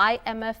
IMF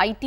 IT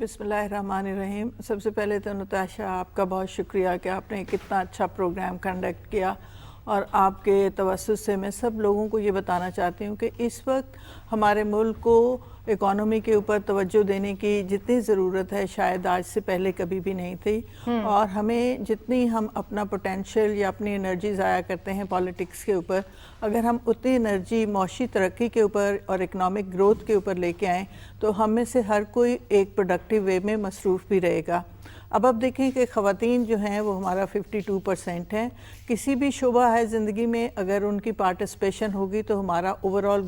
بسم اللہ الرحمن الرحیم. سب سے پہلے تو نتاشا آپ کا بہت شکریہ کہ آپ نے کتنا اچھا پروگرام کنڈکٹ کیا, اور آپ کے توسط سے میں سب لوگوں کو یہ بتانا چاہتی ہوں کہ اس وقت ہمارے ملک کو اکانومی کے اوپر توجہ دینے کی جتنی ضرورت ہے شاید آج سے پہلے کبھی بھی نہیں تھی, اور ہمیں جتنی ہم اپنا پوٹینشیل یا اپنی انرجی ضائع کرتے ہیں پالیٹکس کے اوپر, اگر ہم اتنی انرجی معاشی ترقی کے اوپر اور اکنامک گروتھ کے اوپر لے کے آئیں تو ہم میں سے ہر کوئی ایک پروڈکٹیو وے میں مصروف بھی رہے گا. اب دیکھیں کہ خواتین جو ہیں وہ ہمارا 52% ہیں. کسی بھی شعبہ ہے زندگی میں اگر ان کی پارٹیسپیشن ہوگی تو ہمارا اوور آل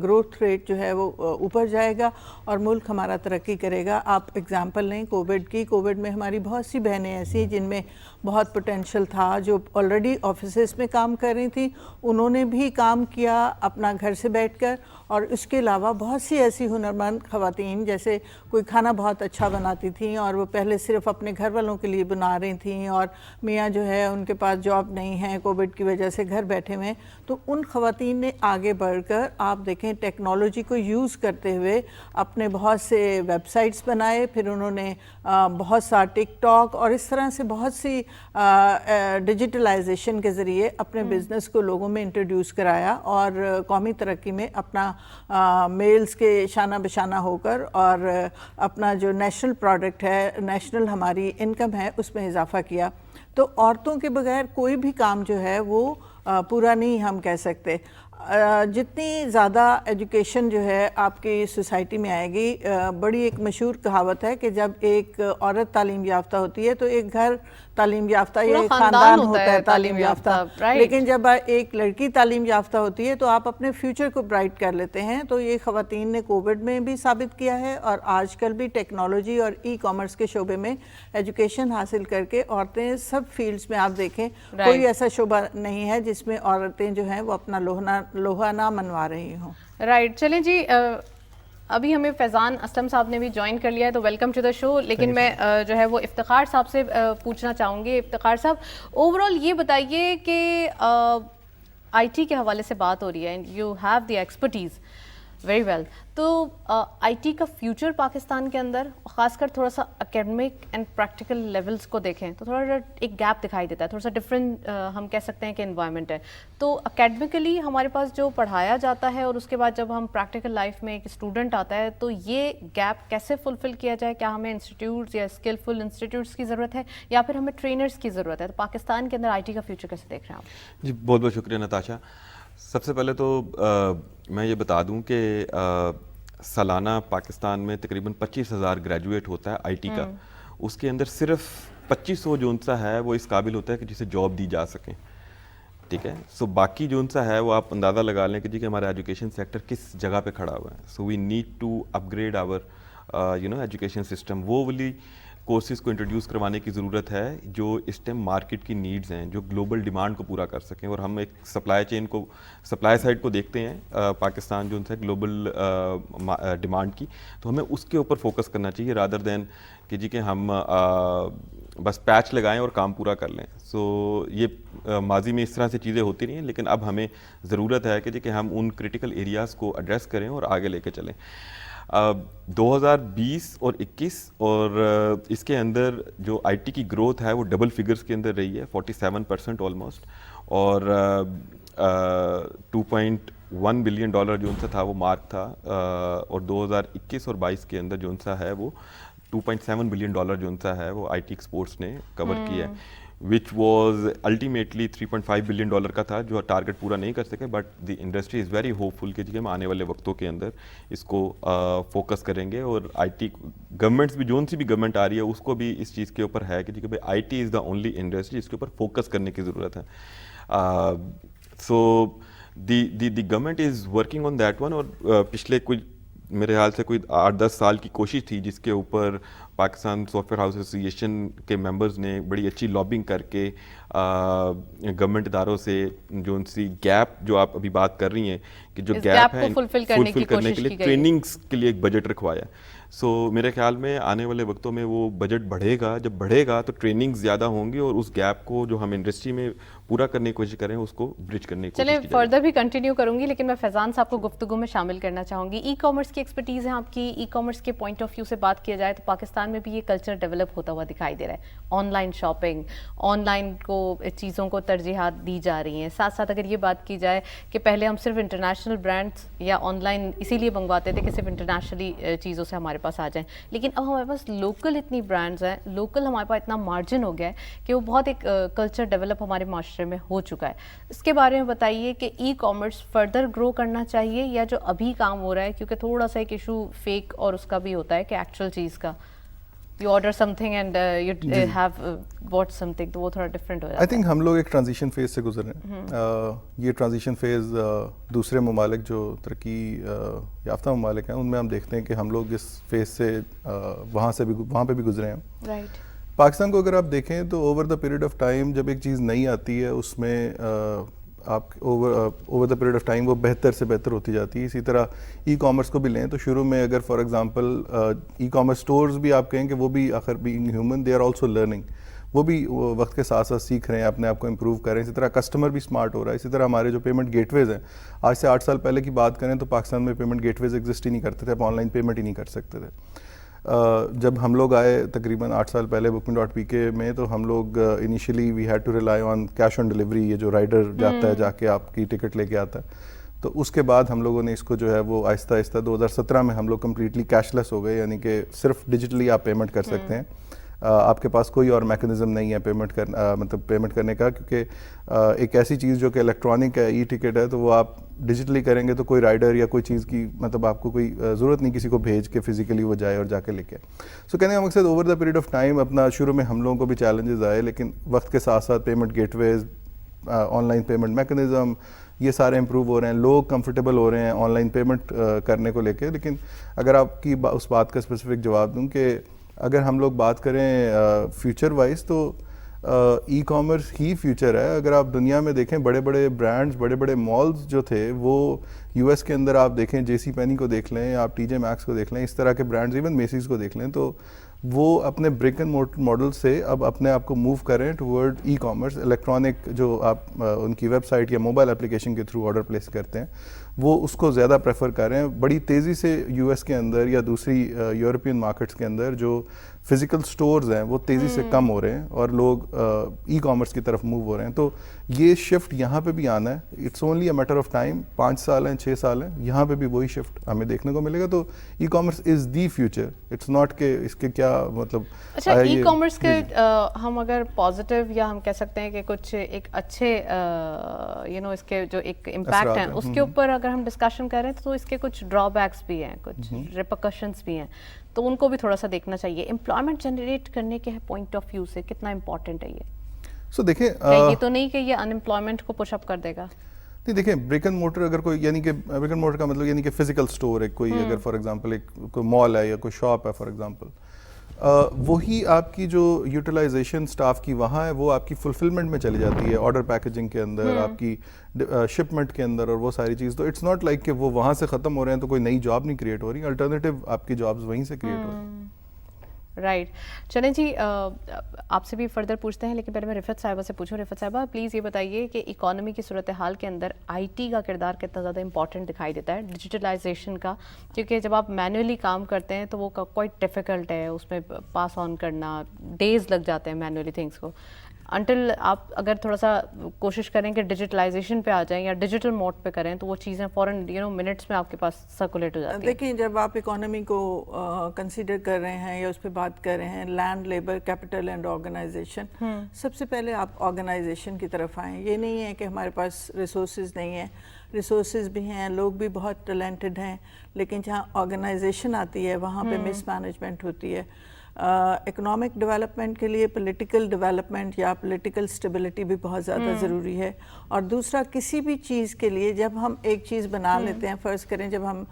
گروتھ ریٹ جو ہے وہ اوپر جائے گا اور ملک ہمارا ترقی کرے گا. آپ اگزامپل لیں کووڈ کی, کووڈ میں ہماری بہت سی بہنیں ایسی جن میں بہت پوٹینشیل تھا, جو آلریڈی آفیسز میں کام کر رہی تھیں, انہوں نے بھی کام کیا اپنا گھر سے بیٹھ کر, اور اس کے علاوہ بہت سی ایسی ہنرمند خواتین جیسے کوئی کھانا بہت اچھا بناتی تھیں اور وہ پہلے صرف اپنے گھر والوں کے لیے بنا رہی تھیں, اور میاں جو ہے ان کے پاس جاب نہیں ہے کووڈ کی وجہ سے گھر بیٹھے ہوئے, تو ان خواتین نے آگے بڑھ کر آپ دیکھیں ٹیکنالوجی کو یوز کرتے ہوئے اپنے بہت سے ویب سائٹس بنائے, پھر انہوں نے بہت سا ٹک ٹاک اور اس طرح سے بہت سی ڈیجیٹلائزیشن کے ذریعے اپنے بزنس کو لوگوں میں انٹروڈیوس کرایا, اور قومی ترقی میں اپنا میلز کے شانہ بشانہ ہو کر اور اپنا جو نیشنل پروڈکٹ ہے, نیشنل ہماری انکم ہے, اس میں اضافہ کیا. تو عورتوں کے بغیر کوئی بھی کام جو ہے وہ پورا نہیں ہم کہہ سکتے. جتنی زیادہ ایجوکیشن جو ہے آپ کی سوسائٹی میں آئے گی, بڑی ایک مشہور کہاوت ہے کہ جب ایک عورت تعلیم یافتہ ہوتی ہے تو ایک گھر تعلیم یافتہ یا ایک خاندان ہوتا ہے تعلیم یافتہ, لیکن جب ایک لڑکی تعلیم یافتہ ہوتی ہے تو آپ اپنے فیوچر کو برائٹ کر لیتے ہیں. تو یہ خواتین نے کووڈ میں بھی ثابت کیا ہے, اور آج کل بھی ٹیکنالوجی اور ای کامرس کے شعبے میں ایجوکیشن حاصل کر کے عورتیں سب فیلڈز میں آپ دیکھیں کوئی ایسا شعبہ نہیں ہے جس میں عورتیں جو ہیں وہ اپنا لوہا نہ منوا رہی ہوں. رائٹ, چلیں جی, ابھی ہمیں فیضان اسلم صاحب نے بھی جوائن کر لیا ہے, تو ویلکم ٹو دا شو. لیکن میں جو ہے وہ افتخار صاحب سے پوچھنا چاہوں گی. افتخار صاحب, اوور آل یہ بتائیے کہ آئی ٹی کے حوالے سے بات ہو رہی ہے, you have the expertise very well, تو آئی ٹی کا فیوچر پاکستان کے اندر, خاص کر تھوڑا سا اکیڈمک اینڈ پریکٹیکل لیولز کو دیکھیں تو تھوڑا سا ایک گیپ دکھائی دیتا ہے, تھوڑا سا ڈفرینٹ ہم کہہ سکتے ہیں کہ انوائرمنٹ ہے. تو اکیڈمکلی ہمارے پاس جو پڑھایا جاتا ہے اور اس کے بعد جب ہم پریکٹیکل لائف میں ایک اسٹوڈنٹ آتا ہے تو یہ گیپ کیسے فلفل کیا جائے؟ کیا ہمیں انسٹیٹیوٹس یا اسکلفل انسٹیٹیوٹس کی ضرورت ہے یا پھر ہمیں ٹرینرس کی ضرورت ہے؟ تو پاکستان کے اندر آئی ٹی کا فیوچر کیسے دیکھ رہے ہیں آپ؟ جی بہت بہت شکریہ نتاشا. سب سے پہلے تو میں یہ بتا دوں کہ سالانہ پاکستان میں تقریباً 25,000 گریجویٹ ہوتا ہے آئی ٹی کا. اس کے اندر صرف 2500 جو سا ہے وہ اس قابل ہوتا ہے کہ جسے جاب دی جا سکیں. ٹھیک ہے, سو باقی جو سا ہے وہ آپ اندازہ لگا لیں کہ جی کہ ہمارا ایجوکیشن سیکٹر کس جگہ پہ کھڑا ہوا ہے. So we need to upgrade our education system. وہ والی کورسز کو انٹروڈیوس کروانے کی ضرورت ہے جو اس ٹائم مارکیٹ کی نیڈز ہیں, جو گلوبل ڈیمانڈ کو پورا کر سکیں. اور ہم ایک سپلائی چین کو, سپلائی سائڈ کو دیکھتے ہیں پاکستان جو ہے گلوبل ڈیمانڈ کی, تو ہمیں اس کے اوپر فوکس کرنا چاہیے رادر دین کہ جی کہ ہم بس پیچ لگائیں اور کام پورا کر لیں. سو یہ ماضی میں اس طرح سے چیزیں ہوتی رہی ہیں, لیکن اب ہمیں ضرورت ہے کہ جی کہ ہم ان کرٹیکل ایریاز کو ایڈریس کریں اور آگے لے کے چلیں. 2020 اور 21 اور اس کے اندر جو آئی ٹی کی گروتھ ہے وہ ڈبل فگرز کے اندر رہی ہے, 47% آلموسٹ, اور $2.1 بلین جو ان سے تھا وہ مارک تھا. اور 2021 اور 22 کے اندر جو ان سا ہے وہ $2.7 بلین جو ان سا ہے وہ آئی ٹی ایکسپورٹس نے کور کیا ہے, وچ واز الٹیمیٹلی $3.5 بلین کا تھا, جو ٹارگیٹ پورا نہیں کر سکے. But the industry is very hopeful کہ جی ہم آنے والے وقتوں کے اندر اس کو فوکس کریں گے. اور آئی ٹی گورنمنٹس بھی, جو سی بھی گورنمنٹ آ رہی ہے اس کو بھی اس چیز کے اوپر ہے کہ جی کہ I T is the only industry جس کے اوپر فوکس کرنے کی ضرورت ہے. So the government is working on that one. اور پچھلے کچھ میرے خیال سے کوئی 8-10 سال کی کوشش تھی جس کے اوپر Pakistan soft where house association کے ممبرز نے بڑی اچھی لابنگ کر کے گورنمنٹ اداروں سے جو ان سی گیپ جو آپ ابھی بات کر رہی ہیں کہ جو گیپ ہے فلفل کرنے کے لیے ٹریننگز کے لیے ایک بجٹ رکھوایا. سو میرے خیال میں آنے والے وقتوں میں وہ بجٹ بڑھے گا, جب بڑھے گا تو ٹریننگ زیادہ ہوں گی اور اس گیپ کو جو ہم انڈسٹری میں پورا کرنے کی کوشش کریں اس کو برج کرنے کی کوشش چلیں فردر بھی کنٹینیو کروں گی, لیکن میں فیضان صاحب کو گفتگو میں شامل کرنا چاہوں گی. ای کامرس کی ایکسپرٹیز ہے آپ کی, ای کامرس کے پوائنٹ آف ویو سے بات کیا جائے تو پاکستان میں بھی یہ کلچر ڈیولپ ہوتا ہوا دکھائی دے رہا ہے. On line shopping, on line کو چیزوں کو ترجیحات دی جا رہی ہیں. ساتھ ساتھ اگر یہ بات کی جائے کہ پہلے ہم صرف انٹرنیشنل برانڈس یا آن لائن اسی لیے منگواتے تھے کہ صرف انٹرنیشنلی چیزوں سے ہمارے پاس آ جائیں, لیکن اب ہمارے پاس لوکل اتنی برانڈز ہیں, لوکل ہمارے پاس اتنا مارجن ہو گیا ہے کہ وہ بہت ایک کلچر ڈیولپ ہمارے معاشرے میں ہو چکا ہے. اس کے بارے میں بتائیے کہ ای کامرس فردر گرو کرنا چاہیے یا جو ابھی کام ہو رہا ہے, کیونکہ تھوڑا سا ایک ایشو فیک اور اس کا بھی ہوتا ہے کہ ایکچوئل چیز کا you order some thing and you have what some thing, تو وہ تھوڑا ڈفرینٹ ہو جاتا ہے. آئی تھنک ہم لوگ ایک ٹرانزیشن فیز سے گزر رہے ہیں. یہ ٹرانزیشن فیز دوسرے ممالک جو ترقی یافتہ ممالک ہیں ان میں ہم دیکھتے ہیں کہ ہم لوگ اس فیز سے وہاں پہ بھی گزرے ہیں. رائٹ. پاکستان کو اگر آپ دیکھیں تو over the period of time جب ایک چیز نئی آتی ہے اس میں آپ over the period of time وہ بہتر سے بہتر ہوتی جاتی ہے. اسی طرح ای کامرس کو بھی لیں تو شروع میں اگر for example e commerce stores بھی آپ کہیں کہ وہ بھی آخر being human they are also learning, وہ بھی وقت کے ساتھ ساتھ سیکھ رہے ہیں, اپنے آپ کو امپروو کر رہے ہیں. اسی طرح کسٹمر بھی اسمارٹ ہو رہا ہے. اسی طرح ہمارے جو پیمنٹ گیٹ ویز ہیں, آج سے 8 سال پہلے کی بات کریں تو پاکستان میں پیمنٹ گیٹ ویز ایگزسٹ ہی نہیں کرتے تھے, آپ آن لائن پیمنٹ ہی نہیں کر سکتے تھے. جب ہم لوگ آئے تقریباً 8 سال پہلے Booking.pk میں تو ہم لوگ initially we had to rely on cash on delivery, یہ جو رائڈر جاتا ہے جا کے آپ کی ٹکٹ لے کے آتا ہے. تو اس کے بعد ہم لوگوں نے اس کو جو ہے وہ آہستہ آہستہ 2017 میں ہم لوگ کمپلیٹلی کیش لیس ہو گئے, یعنی کہ صرف ڈیجیٹلی آپ پیمنٹ کر سکتے ہیں. آپ کے پاس کوئی اور میکانزم نہیں ہے پیمنٹ کرنا, مطلب پیمنٹ کرنے کا, کیونکہ ایک ایسی چیز جو کہ الیکٹرانک ہے, ای ٹکٹ ہے, تو وہ آپ ڈیجیٹلی کریں گے تو کوئی رائڈر یا کوئی چیز کی مطلب آپ کو کوئی ضرورت نہیں کسی کو بھیج کے فزیکلی وہ جائے اور جا کے لے کے. سو کہنے کا مقصد over the period of time اپنا شروع میں ہم لوگوں کو بھی چیلنجز آئے, لیکن وقت کے ساتھ ساتھ payment gateways, online payment mechanism, یہ سارے امپروو ہو رہے ہیں, لوگ کمفرٹیبل ہو رہے ہیں آن لائن پیمنٹ کرنے کو لے کے. لیکن اگر آپ کی اس بات کا اسپیسیفک جواب دوں کہ اگر ہم لوگ بات کریں فیوچر وائز تو ای کامرس ہی فیوچر ہے. اگر آپ دنیا میں دیکھیں بڑے بڑے برانڈز, بڑے بڑے مالز جو تھے وہ یو ایس کے اندر آپ دیکھیں, جے سی پینی کو دیکھ لیں, آپ ٹی جے میکس کو دیکھ لیں, اس طرح کے برانڈز, ایون میسیز کو دیکھ لیں, تو وہ اپنے برک اینڈ مورٹر ماڈل سے اب اپنے آپ کو موو کریں ٹورڈ ای کامرس. الیکٹرانک جو آپ ان کی ویب سائٹ یا موبائل اپلیکیشن کے تھرو آرڈر پلیس کرتے ہیں وہ اس کو زیادہ پریفر کر رہے ہیں. بڑی تیزی سے یو ایس کے اندر یا دوسری یورپین مارکیٹس کے اندر جو فزیکل سٹورز ہیں وہ تیزی سے کم ہو رہے ہیں اور لوگ ای کامرس کی طرف موو ہو رہے ہیں. تو یہ شفٹ یہاں پہ بھی آنا ہے. It's only a matter of time, 5 سال ہیں 6 سال ہیں, یہاں پہ بھی وہی شفٹ ہمیں دیکھنے کو ملے گا. تو e commerce is the future, it's not کہ اس کے کیا مطلب. اچھا, ای کامرس کے ہم اگر پازیٹیو یا ہم کہہ سکتے ہیں کہ کچھ ایک اچھے اس کے جو ایک امپیکٹ ہیں اس کے اوپر اگر ہم ڈسکشن کریں تو اس کے کچھ ڈرا بیکس بھی ہیں, کچھ ریپرکشنس بھی ہیں, تو ان کو بھی تھوڑا سا دیکھنا چاہیے. امپلائمنٹ جنریٹ کرنے کے پوائنٹ آف ویو سے کتنا امپورٹنٹ ہے یہ؟ سو دیکھیں یہ تو نہیں کہ یہ ان امپلائمنٹ کو پش اپ کر دے گا. نہیں, دیکھیں برک اینڈ مورٹر اگر کوئی, یعنی کہ برک اینڈ مورٹر کا مطلب یعنی کہ فزیکل اسٹور ہے کوئی, اگر فار ایگزامپل ایک کوئی مال ہے یا کوئی شاپ ہے فار ایگزامپل, وہی آپ کی جو یوٹیلائزیشن اسٹاف کی وہاں ہے وہ آپ کی فلفلمنٹ میں چلی جاتی ہے, آرڈر پیکیجنگ کے اندر, آپ کی شپمنٹ کے اندر اور وہ ساری چیز. تو اٹس ناٹ لائک کہ وہ وہاں سے ختم ہو رہے ہیں تو کوئی نئی جاب نہیں کریٹ ہو رہی, الٹرنیٹیو آپ کی جابز وہیں سے کریٹ ہو رہی ہیں. رائٹ. چلیں جی, آپ سے بھی فردر پوچھتے ہیں, لیکن پہلے میں رفت صاحبہ سے پوچھوں. رفت صاحبہ پلیز یہ بتائیے کہ اکانومی کی صورتحال کے اندر آئی ٹی کا کردار کتنا زیادہ امپورٹنٹ دکھائی دیتا ہے, ڈیجیٹلائزیشن کا, کیونکہ جب آپ مینولی کام کرتے ہیں تو وہ کوائٹ ڈیفیکلٹ ہے, اس میں پاس آن کرنا ڈیز لگ جاتے ہیں مینولی تھنگس کو. انٹل آپ اگر تھوڑا سا کوشش کریں کہ ڈیجیٹلائزیشن پہ آ جائیں یا ڈیجیٹل موڈ پہ کریں تو وہ چیزیں فوراً منٹس میں آپ کے پاس سرکولیٹ ہو جاتی ہیں. دیکھیں, جب آپ اکانومی کو کنسیڈر کر رہے ہیں یا اس پہ بات کر رہے ہیں, land, labour, capital and organisation, سب سے پہلے آپ آرگنائزیشن کی طرف آئیں. یہ نہیں ہے کہ ہمارے پاس ریسورسز نہیں ہیں, ریسورسز بھی ہیں, لوگ بھی بہت ٹیلنٹڈ ہیں, لیکن جہاں آرگنائزیشن آتی ہے وہاں پہ مس مینجمنٹ ہوتی ہے. اکنامک ڈیولپمنٹ کے لیے پولیٹیکل ڈیولپمنٹ یا پولیٹیکل اسٹیبلٹی بھی بہت زیادہ ضروری ہے. اور دوسرا, کسی بھی چیز کے لیے جب ہم ایک چیز بنا لیتے ہیں, فرض کریں جب ہم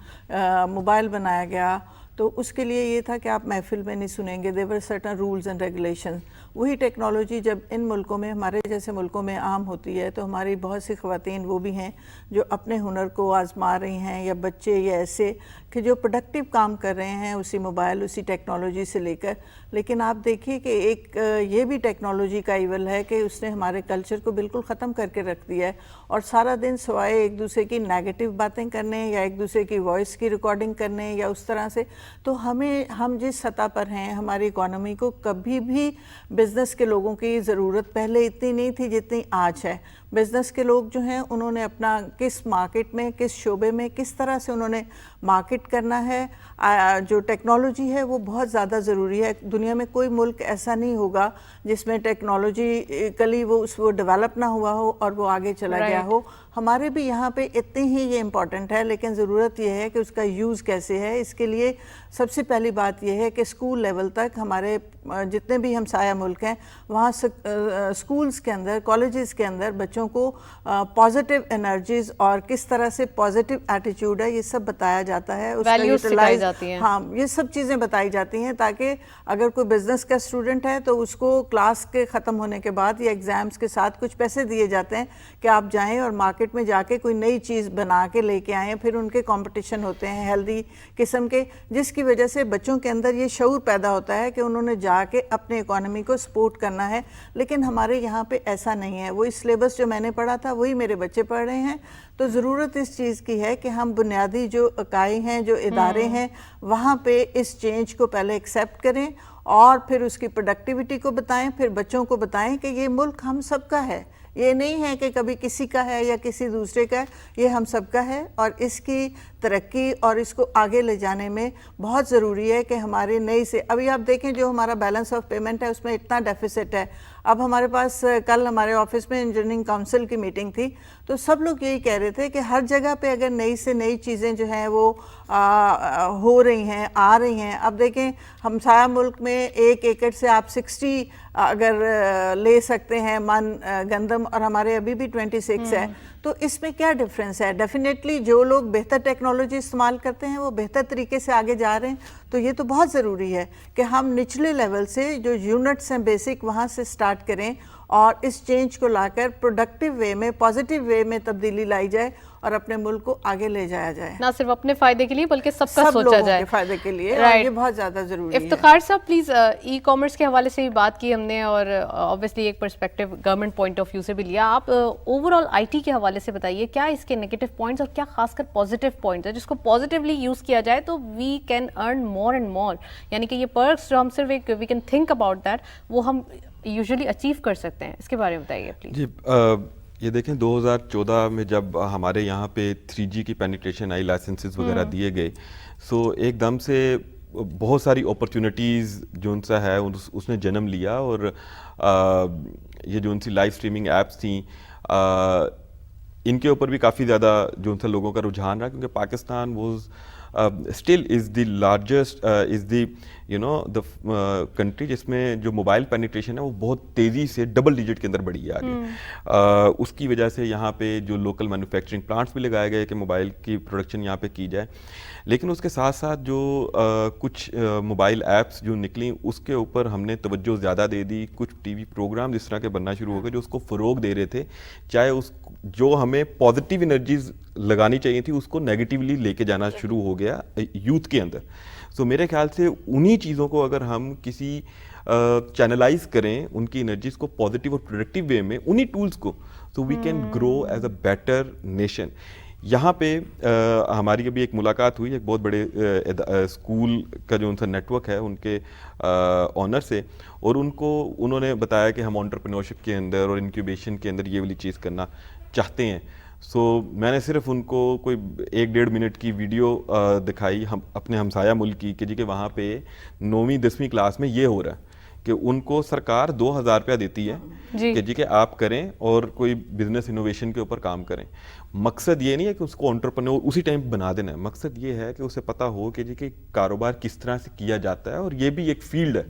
موبائل بنایا گیا تو اس کے لیے یہ تھا کہ آپ محفل میں نہیں سنیں گے, there were certain rules and regulation. وہی ٹیکنالوجی جب ان ملکوں میں, ہمارے جیسے ملکوں میں عام ہوتی ہے, تو ہماری بہت سی خواتین وہ بھی ہیں جو اپنے ہنر کو آزما رہی ہیں, یا بچے یا ایسے کہ جو پروڈکٹیو کام کر رہے ہیں اسی موبائل, اسی ٹیکنالوجی سے لے کر. لیکن آپ دیکھیے کہ ایک یہ بھی ٹیکنالوجی کا ایول ہے کہ اس نے ہمارے کلچر کو بالکل ختم کر کے رکھ دیا ہے, اور سارا دن سوائے ایک دوسرے کی نیگیٹو باتیں کرنے یا ایک دوسرے کی وائس کی ریکارڈنگ کرنے یا اس طرح سے. تو ہم جس سطح پر ہیں, ہماری اکانومی کو کبھی بھی بزنس کے لوگوں کی ضرورت پہلے اتنی نہیں تھی جتنی آج ہے. بزنس کے لوگ جو ہیں انہوں نے اپنا کس مارکیٹ میں, کس شعبے میں, کس طرح سے انہوں نے مارکیٹ کرنا ہے, جو ٹیکنالوجی ہے وہ بہت زیادہ ضروری ہے. دنیا میں کوئی ملک ایسا نہیں ہوگا جس میں ٹیکنالوجیکلی وہ ڈیولپ نہ ہوا ہو اور وہ آگے چلا گیا ہو. ہمارے بھی یہاں پہ اتنی ہی یہ امپورٹنٹ ہے, لیکن ضرورت یہ ہے کہ اس کا یوز کیسے ہے. اس کے لیے سب سے پہلی بات یہ ہے کہ اسکول لیول تک ہمارے جتنے بھی ہمسایہ ملک ہیں وہاں اسکولز کے اندر, کالجز کے اندر بچوں کو پازیٹیو انرجیز اور کس طرح سے پازیٹیو ایٹیٹیوڈ ہے یہ سب بتایا جاتا ہے. اس کا یوٹیلائز, ہاں یہ سب چیزیں بتائی جاتی ہیں تاکہ اگر کوئی بزنس کا اسٹوڈنٹ ہے تو اس کو کلاس کے ختم ہونے کے بعد یا ایگزامس کے ساتھ کچھ پیسے دیے جاتے ہیں کہ آپ جائیں اور مارکیٹ میں جا کے کوئی نئی چیز بنا کے لے کے آئیں. پھر ان کے کمپٹیشن ہوتے ہیں ہیلدی قسم کے, جس کی وجہ سے بچوں کے اندر یہ شعور پیدا ہوتا ہے کہ انہوں نے جا کے اپنے اکانومی کو سپورٹ کرنا ہے. لیکن ہمارے یہاں پہ ایسا نہیں ہے. وہی سلیبس جو میں نے پڑھا تھا وہی میرے بچے پڑھ رہے ہیں. تو ضرورت اس چیز کی ہے کہ ہم بنیادی جو اکائی ہیں, جو ادارے ہیں, وہاں پہ اس چینج کو پہلے ایکسیپٹ کریں اور پھر اس کی پروڈکٹیوٹی کو بتائیں, پھر بچوں کو بتائیں کہ یہ ملک ہم سب کا ہے. یہ نہیں ہے کہ کبھی کسی کا ہے یا کسی دوسرے کا ہے, یہ ہم سب کا ہے. اور اس کی ترقی اور اس کو آگے لے جانے میں بہت ضروری ہے کہ ہمارے نئی سے, ابھی آپ دیکھیں جو ہمارا بیلنس آف پیمنٹ ہے اس میں اتنا ڈیفیسٹ ہے. اب ہمارے پاس کل ہمارے آفس میں انجینئرنگ کونسل کی میٹنگ تھی, تو سب لوگ یہی کہہ رہے تھے کہ ہر جگہ پہ اگر نئی سے نئی چیزیں جو ہیں وہ ہو رہی ہیں, آ رہی ہیں. اب دیکھیں ہمسایہ ملک میں 1 ایکڑ سے آپ 60 اگر لے سکتے ہیں من گندم, اور ہمارے ابھی بھی 26 ہے. تو اس میں کیا ڈفرینس ہے؟ ڈیفینیٹلی جو لوگ بہتر ٹیکنالوجی استعمال کرتے ہیں وہ بہتر طریقے سے آگے جا رہے ہیں. تو یہ تو بہت ضروری ہے کہ ہم نچلے لیول سے جو یونٹس ہیں بیسک وہاں سے سٹارٹ کریں اور اس چینج کو لا کر پروڈکٹیو وے میں, پازیٹیو وے میں تبدیلی لائی جائے اور اپنے ملک کو آگے لے جایا جائے, نہ صرف اپنے فائدے کے لیے بلکہ سب کا سوچا جائے, سب لوگوں کے فائدے کے لیے. یہ بہت زیادہ ضروری ہے. افتخار صاحب پلیز, ای کامرس کے حوالے سے بھی بات کی ہم نے اور obviously ایک perspective government point of view سے بھی لیا. آپ اوور آل آئی ٹی کے حوالے سے بتائیے کیا اس کے نیگیٹو پوائنٹس اور کیا خاص کر پازیٹیو پوائنٹس ہے جس کو پازیٹیولی یوز کیا جائے تو we can earn more and more, یعنی کہ یہ پرکس جو ہم صرف ایک we can think about that وہ ہم یوزلی اچیو کر سکتے ہیں. اس کے بارے میں بتائیے پلیز. جی یہ دیکھیں 2014 میں جب ہمارے یہاں پہ 3G کی پینیٹریشن آئی, لائسنسز وغیرہ دیے گئے, سو ایک دم سے بہت ساری اپرچونیٹیز جو ان سے ہے اس نے جنم لیا. اور یہ جو ان سی لائیو اسٹریمنگ ایپس تھیں ان کے اوپر بھی کافی زیادہ جو ان سے لوگوں کا رجحان رہا, کیونکہ Pakistan was still is the largest is the the country جس میں جو موبائل پینیٹریشن ہے وہ بہت تیزی سے ڈبل ڈیجٹ کے اندر بڑھی ہے آگے. اس کی وجہ سے یہاں پہ جو لوکل مینوفیکچرنگ پلانٹس بھی لگائے گئے کہ موبائل کی پروڈکشن یہاں پہ کی جائے. لیکن اس کے ساتھ ساتھ جو کچھ موبائل ایپس جو نکلیں اس کے اوپر ہم نے توجہ زیادہ دے دی. کچھ ٹی وی پروگرام اس طرح کے بننا شروع ہو گئے جو اس کو فروغ دے رہے تھے, چاہے اس جو ہمیں پازیٹیو انرجیز لگانی چاہیے تھی اس کو نیگیٹیولی لے کے جانا شروع ہو گیا یوتھ کے اندر. سو میرے خیال سے انہی چیزوں کو اگر ہم کسی چینلائز کریں ان کی انرجیز کو پازیٹیو اور پروڈکٹیو وے میں, انہی ٹولز کو, تو we can grow as a better nation. یہاں پہ ہماری ابھی ایک ملاقات ہوئی ایک بہت بڑے اسکول کا جو ان کا نیٹ ورک ہے ان کے آنر سے, اور انہوں نے بتایا کہ ہم انٹرپرینورشپ کے اندر اور انکیوبیشن کے اندر یہ والی چیز کرنا چاہتے ہیں. سو میں نے صرف ان کو کوئی 1-1.5 منٹ کی ویڈیو دکھائی ہم اپنے ہمسایہ ملک کی کہ جی کہ وہاں پہ 9ویں 10ویں کلاس میں یہ ہو رہا ہے کہ ان کو سرکار 2000 روپیہ دیتی ہے کہ جی کہ آپ کریں اور کوئی بزنس انوویشن کے اوپر کام کریں. مقصد یہ نہیں ہے کہ اس کو انٹرپرینور اسی ٹائم بنا دینا ہے, مقصد یہ ہے کہ اسے پتہ ہو کہ جی کہ کاروبار کس طرح سے کیا جاتا ہے, اور یہ بھی ایک فیلڈ ہے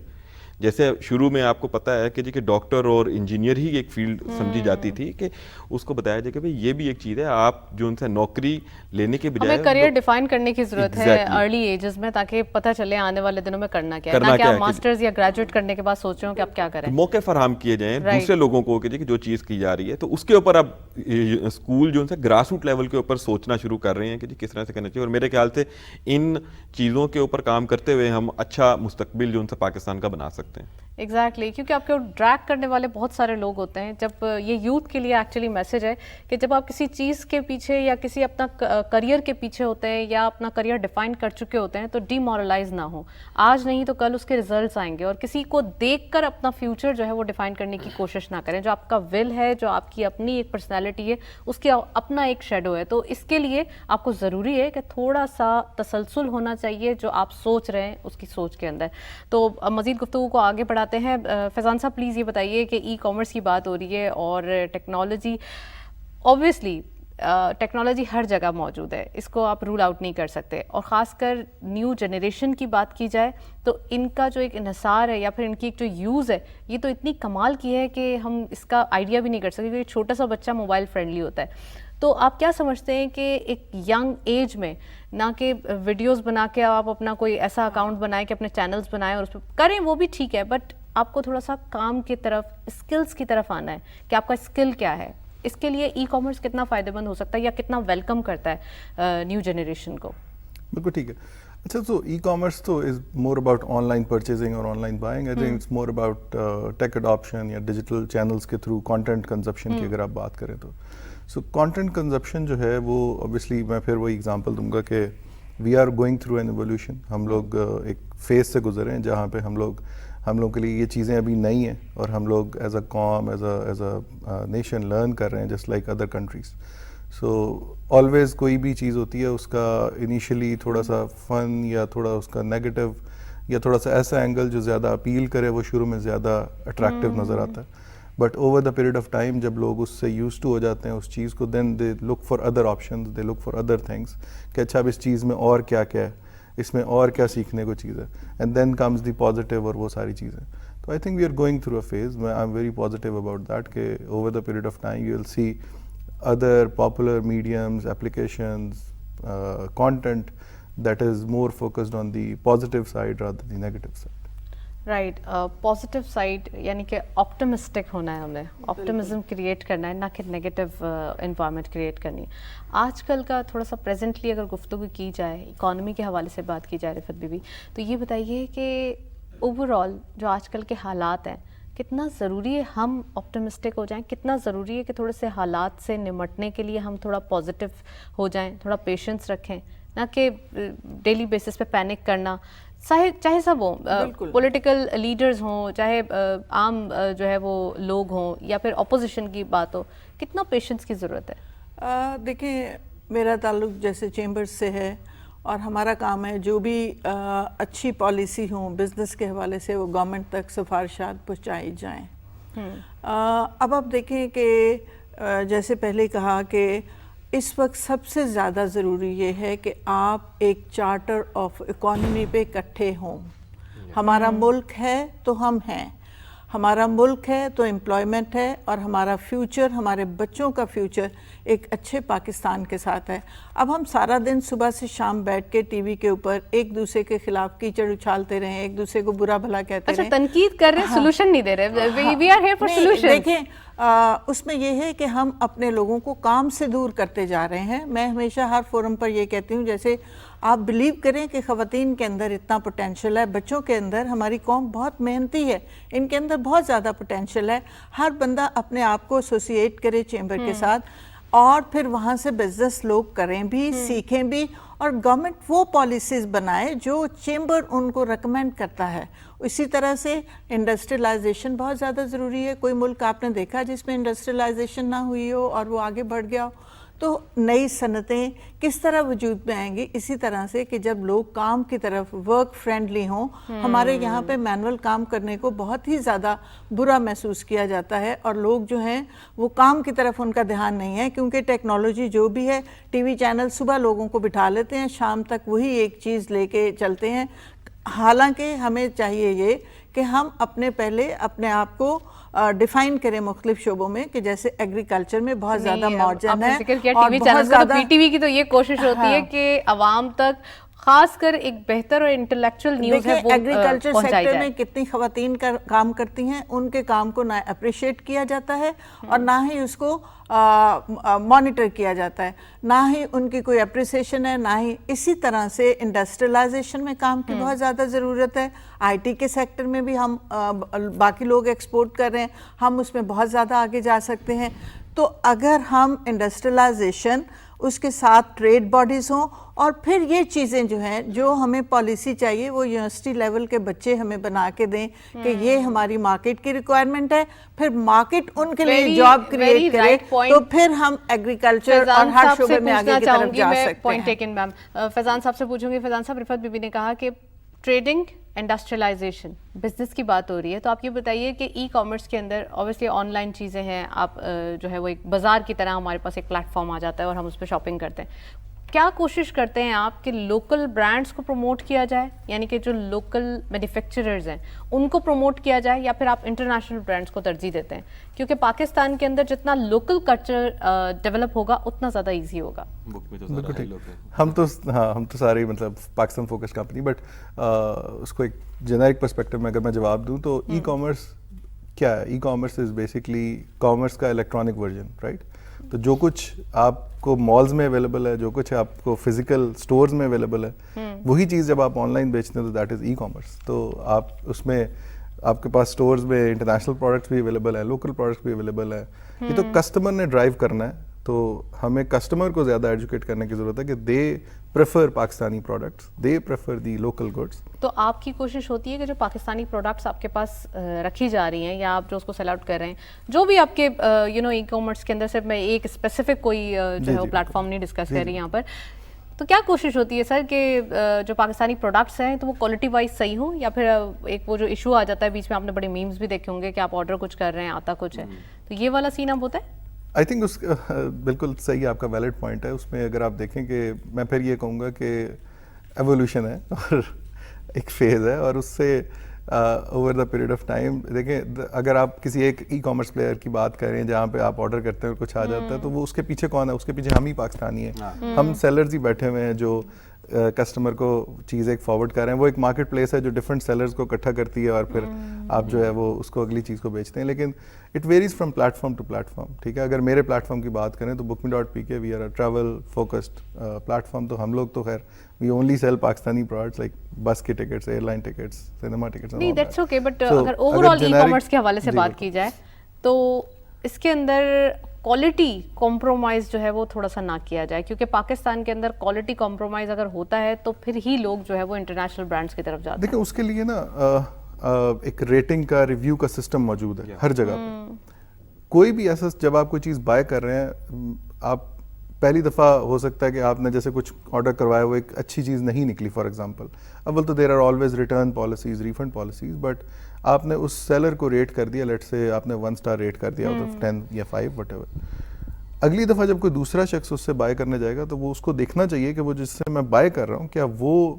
جیسے شروع میں آپ کو پتہ ہے کہ جی کہ ڈاکٹر اور انجینئر ہی ایک فیلڈ سمجھی جاتی تھی کہ اس کو بتایا جائے کہ بھئی یہ بھی ایک چیز ہے, آپ جو ان سے نوکری لینے کے بجائے ہمیں کریئر ڈیفائن کرنے کی ضرورت ہے ارلی ایجز میں, تاکہ پتہ چلے آنے والے دنوں میں کرنا کیا ہے, نہ کہ آپ ماسٹرز یا گریجویٹ کرنے کے بعد سوچ رہے ہو کہ آپ کیا کریں. موقع فراہم کیے جائیں دوسرے لوگوں کو کہ جو چیز کی جا رہی ہے, تو اس کے اوپر اب اسکول جو ہے گراس روٹ لیول کے اوپر سوچنا شروع کر رہے ہیں کہ جی کس طرح سے کرنا چاہیے. اور میرے خیال سے ان چیزوں کے اوپر کام کرتے ہوئے ہم اچھا مستقبل جو ان سے پاکستان کا بنا سکتے ہیں. ایگزیکٹلی, کیونکہ آپ کو ڈریگ کرنے والے بہت سارے لوگ ہوتے ہیں. جب یہ یوتھ کے لیے ایکچولی میسج ہے کہ جب آپ کسی چیز کے پیچھے یا کسی اپنا کریئر کے پیچھے ہوتے ہیں یا اپنا کریئر ڈیفائن کر چکے ہوتے ہیں تو ڈی مورلائز نہ ہو. آج نہیں تو کل اس کے ریزلٹس آئیں گے, اور کسی کو دیکھ کر اپنا فیوچر جو ہے وہ ڈیفائن کرنے کی کوشش نہ کریں. جو آپ کا ول ہے, جو آپ کی اپنی ایک پرسنالٹی ہے, اس کی اپنا ایک شیڈو ہے. تو اس کے لیے آپ کو ضروری ہے کہ تھوڑا سا تسلسل ہونا چاہیے جو آپ سوچ رہے ہیں اس کی سوچ کے اندر. تو مزید گفتگو کو آگے بڑھاتے ہیں. فیضان صاحب پلیز یہ بتائیے کہ ای کامرس کی بات ہو رہی ہے اور ٹیکنالوجی, اوبویسلی ٹیکنالوجی ہر جگہ موجود ہے, اس کو آپ رول آؤٹ نہیں کر سکتے, اور خاص کر نیو جنریشن کی بات کی جائے تو ان کا جو ایک انحصار ہے یا پھر ان کی ایک جو یوز ہے یہ تو اتنی کمال کی ہے کہ ہم اس کا آئیڈیا بھی نہیں کر سکتے, کیونکہ چھوٹا سا بچہ موبائل فرینڈلی ہوتا ہے. تو آپ کیا سمجھتے ہیں کہ ایک ینگ ایج میں نہ کہ ویڈیوز بنا کے آپ اپنا کوئی ایسا اکاؤنٹ بنائیں کہ اپنے چینلز بنائیں اور اس پہ کریں, وہ بھی ٹھیک ہے, بٹ آپ کو تھوڑا سا کام کی طرف, اسکلز کی طرف آنا ہے کہ آپ کا اسکل کیا ہے. اس کے لیے ای کامرس کتنا فائدہ مند ہو سکتا ہے یا کتنا ویلکم کرتا ہے نیو جنریشن کو؟ بالکل ٹھیک ہے. اچھا, تو ای کامرس تو is more about online purchasing اور online buying. I think it's more about tech adoption یا ڈیجیٹل چینلس کے تھرو کانٹینٹ کنزپشن کی اگر آپ بات کریں تو. سو کانٹینٹ کنزپشن جو ہے وہ اوبیسلی میں پھر وہی ایگزامپل دوں گا کہ we are going through an evolution. ہم لوگ ایک فیز سے گزرے ہیں جہاں پہ ہم لوگوں کے لیے یہ چیزیں ابھی نئی ہیں, اور ہم لوگ ایز اے قوم, ایز اے نیشن لرن کر رہے ہیں just like other countries. So always کوئی بھی چیز ہوتی ہے اس کا انیشلی تھوڑا سا فن یا تھوڑا اس کا نیگیٹو یا تھوڑا سا ایسا اینگل جو زیادہ اپیل کرے وہ شروع میں زیادہ اٹریکٹیو نظر آتا ہے. But over the period of time جب لوگ اس سے یوز ٹو ہو جاتے ہیں اس چیز کو, then they look for other options, they look for other things کہ اچھا اب اس چیز میں اور کیا کیا ہے, اس میں اور کیا سیکھنے کو چیز ہے, and then comes the positive اور وہ ساری چیزیں. تو I think we are going through a phase. I am very positive about that کہ over the period of time you will see other popular mediums, applications, content that is more focused on the positive side rather than the negative side. Right, positive side یعنی کہ optimistic ہونا ہے, ہمیں optimism create کرنا ہے, نہ کہ negative environment create کرنی ہے. آج کل کا تھوڑا سا پریزنٹلی اگر گفتگو کی جائے, اکانومی کے حوالے سے بات کی جائے رفت بی بی, تو یہ بتائیے کہ اوور آل جو آج کل کے حالات ہیں کتنا ضروری ہے ہم آپٹمسٹک ہو جائیں, کتنا ضروری ہے کہ تھوڑے سے حالات سے نمٹنے کے لیے ہم تھوڑا پازیٹیو ہو جائیں, تھوڑا پیشنس رکھیں, نہ کہ ڈیلی بیسس پہ پینک کرنا, چاہے سب ہوں, پولیٹیکل لیڈرز ہوں, چاہے عام جو ہے وہ لوگ ہوں, یا پھر اپوزیشن کی بات ہو, کتنا پیشنس کی ضرورت ہے؟ دیکھیں, میرا تعلق جیسے چیمبرز سے ہے اور ہمارا کام ہے جو بھی اچھی پالیسی ہوں بزنس کے حوالے سے وہ گورنمنٹ تک سفارشات پہنچائی جائیں. اب آپ دیکھیں کہ جیسے پہلے کہا کہ اس وقت سب سے زیادہ ضروری یہ ہے کہ آپ ایک چارٹر آف اکانومی پہ اکٹھے ہوں. ہمارا ملک ہے تو ہم ہیں, ہمارا ملک ہے تو امپلائمنٹ ہے, اور ہمارا فیوچر, ہمارے بچوں کا فیوچر ایک اچھے پاکستان کے ساتھ ہے. اب ہم سارا دن صبح سے شام بیٹھ کے ٹی وی کے اوپر ایک دوسرے کے خلاف کیچڑ اچھالتے رہیں, ایک دوسرے کو برا بھلا کہتے رہیں. اچھا, تنقید کر رہے ہیں, سولوشن نہیں دے رہے. We are here for solution. دیکھیں, اس میں یہ ہے کہ ہم اپنے لوگوں کو کام سے دور کرتے جا رہے ہیں. میں ہمیشہ ہر فورم پر یہ کہتی ہوں, جیسے آپ بلیو کریں کہ خواتین کے اندر اتنا پوٹینشیل ہے, بچوں کے اندر, ہماری قوم بہت محنتی ہے, ان کے اندر بہت زیادہ پوٹینشیل ہے. ہر بندہ اپنے آپ کو ایسوسیٹ کرے چیمبر کے ساتھ, اور پھر وہاں سے بزنس لوگ کریں بھی, سیکھیں بھی, اور گورنمنٹ وہ پالیسیز بنائے جو چیمبر ان کو ریکمینڈ کرتا ہے. اسی طرح سے انڈسٹریلائزیشن بہت زیادہ ضروری ہے. کوئی ملک آپ نے دیکھا جس میں انڈسٹریلائزیشن نہ ہوئی ہو اور وہ آگے بڑھ گیا ہو؟ تو نئی صنعتیں کس طرح وجود میں آئیں گی؟ اسی طرح سے کہ جب لوگ کام کی طرف ورک فرینڈلی ہوں. ہمارے یہاں پہ مینول کام کرنے کو بہت ہی زیادہ برا محسوس کیا جاتا ہے, اور لوگ جو ہیں وہ کام کی طرف ان کا دھیان نہیں ہے, کیونکہ ٹیکنالوجی جو بھی ہے, ٹی وی چینل صبح لوگوں کو بٹھا لیتے ہیں, شام تک وہی ایک چیز لے کے چلتے ہیں. حالانکہ ہمیں چاہیے یہ کہ ہم پہلے اپنے آپ کو ڈیفائن کریں مختلف شعبوں میں, کہ جیسے ایگریکلچر میں بہت زیادہ مارجن ہے, اور بہت زیادہ پی ٹی وی کی تو یہ کوشش ہوتی ہے کہ عوام تک خاص کر ایک بہتر اور انٹلیکچوئل نیوز ہے وہ ایگریکلچر پہنچائی سیکٹر جائے. میں کتنی خواتین کام کرتی ہیں, ان کے کام کو نہ اپریشیٹ کیا جاتا ہے اور نہ ہی اس کو مانیٹر کیا جاتا ہے, نہ ہی ان کی کوئی اپریسیشن ہے, نہ ہی. اسی طرح سے انڈسٹریلائزیشن میں کام کی بہت زیادہ ضرورت ہے. آئی ٹی کے سیکٹر میں بھی ہم باقی لوگ ایکسپورٹ کر رہے ہیں, ہم اس میں بہت زیادہ آگے جا سکتے ہیں. تو اگر ہم انڈسٹریلائزیشن, اس کے ساتھ ٹریڈ باڈیز ہوں, اور پھر یہ چیزیں جو ہیں جو ہمیں پالیسی چاہیے وہ یونیورسٹی لیول کے بچے ہمیں بنا کے دیں کہ یہ ہماری مارکیٹ کی ریکوائرمنٹ ہے, پھر مارکیٹ ان کے لیے جاب کریٹ کرے, تو پھر ہم ایگریکلچر اور ہر شعبے میں آگے کی طرف جا سکتے ہیں. فیضان صاحب سے پوچھوں گی. فیضان صاحب, رفعت بی بی نے کہا کہ ٹریڈنگ, انڈسٹریلائزیشن, بزنس کی بات ہو رہی ہے, تو آپ یہ بتائیے کہ ای کامرس کے اندر اوبیسلی آن لائن چیزیں ہیں, آپ جو ہے وہ ایک بازار کی طرح ہمارے پاس ایک پلیٹ فارم آ جاتا ہے اور ہم اس پہ شاپنگ کرتے ہیں. کیا کوشش کرتے ہیں آپ کہ لوکل برانڈز کو پروموٹ کیا جائے, یعنی کہ جو لوکل مینوفیکچررز ہیں ان کو پروموٹ کیا جائے, یا پھر آپ انٹرنیشنل برانڈز کو ترجیح دیتے ہیں؟ کیونکہ پاکستان کے اندر جتنا لوکل کلچر ڈیولپ ہوگا اتنا زیادہ ایزی ہوگا. ہم تو سارے مطلب پاکستان فوکس کمپنی, بٹ اس کو ایک جنرک پرسپیکٹو میں اگر میں جواب دوں تو ای کامرس کیا ہے؟ ای کامرس از بیسکلی کامرس کا الیکٹرانک ورژن, رائٹ؟ تو جو کچھ آپ کو مالز میں اویلیبل ہے, جو کچھ آپ کو فزیکل سٹورز میں اویلیبل ہے, وہی چیز جب آپ آن لائن بیچتے ہیں تو دیٹ از ای کامرس. تو آپ اس میں آپ کے پاس سٹورز میں انٹرنیشنل پروڈکٹس بھی اویلیبل ہیں, لوکل پروڈکٹس بھی اویلیبل ہیں. یہ تو کسٹمر نے ڈرائیو کرنا ہے, تو ہمیں کسٹمر کو زیادہ ایجوکیٹ کرنے کی ضرورت ہے کہ they prefer Pakistani products, they prefer the local goods. تو آپ کی کوشش ہوتی ہے کہ جو پاکستانی پروڈکٹس آپ کے پاس رکھی جا رہی ہیں یا آپ جو اس کو سیل آؤٹ کر رہے ہیں, جو بھی آپ کے ای کامرس کے اندر, صرف میں ایک اسپیسیفک کوئی جو ہے وہ پلیٹ فارم نہیں ڈسکس کر رہی یہاں پر, تو کیا کوشش ہوتی ہے سر کہ جو پاکستانی پروڈکٹس ہیں تو وہ کوالٹی وائز صحیح ہوں, یا پھر ایک وہ جو ایشو آ جاتا ہے بیچ میں, آپ نے بڑے میمز بھی دیکھے ہوں گے کہ آپ آرڈر کچھ کر رہے ہیں آتا کچھ ہے, تو یہ والا سین اب ہوتا ہے؟ آئی تھنک اس بالکل صحیح آپ کا ویلڈ پوائنٹ ہے. اس میں اگر آپ دیکھیں کہ میں پھر یہ کہوں گا کہ ایولیوشن ہے اور ایک فیز ہے, اور اس سے over the period of time دیکھیں, اگر آپ کسی ایک ای کامرس پلیئر کی بات کریں جہاں پہ آپ آرڈر کرتے ہیں اور کچھ آ جاتا ہے, تو وہ اس کے پیچھے کون ہے؟ اس کے پیچھے ہم ہی پاکستانی ہیں, ہم سیلرز ہی بیٹھے ہوئے ہیں جو کسٹمر کو چیز ایک فارورڈ کر رہے ہیں. وہ ایک مارکیٹ پلیس ہے جو ڈفرینٹ سیلرز کو اکٹھا کرتی ہے اور پھر آپ جو ہے وہ اس کو اگلی چیز کو بیچتے ہیں. لیکن it varies from platform to platform, ٹھیک ہے. اگر میرے پلیٹ فارم کی بات کریں تو bookme.pk we are a travel focused platform. تو ہم لوگ تو خیر we only sell Pakistani products like bus کے tickets, airline tickets, cinema tickets. نہیں, دیٹس اوکے, بٹ اگر اوور آل ای کامرس کے حوالے سے بات کی جائے تو اس کے اندر کوالٹی کمپرومائز جو ہے وہ تھوڑا سا نہ کیا جائے, کیونکہ پاکستان کے اندر کوالٹی کمپرومائز اگر ہوتا ہے تو پھر ہی لوگ جو ہے وہ انٹرنیشنل برانڈس کی طرف جاتے ہیں. دیکھیں اس کے لیے نا ایک ریٹنگ کا, ریویو کا سسٹم موجود ہے ہر جگہ پہ. کوئی بھی ایسا جب آپ کوئی چیز بائی کر رہے ہیں, آپ پہلی دفعہ ہو سکتا ہے کہ آپ نے جیسے کچھ آرڈر کروایا وہ ایک اچھی چیز نہیں نکلی, فار ایگزامپل. اول تو there are always return policies, refund policies, but آپ نے اس سیلر کو ریٹ کر دیا, لیٹ سے آپ نے 1 اسٹار ریٹ کر دیا آؤٹ آف 10 یا 5 وٹ ایور. اگلی دفعہ جب کوئی دوسرا شخص اس سے بائی کرنے جائے گا تو وہ اس کو دیکھنا چاہیے کہ وہ جس سے میں بائی کر رہا ہوں کیا وہ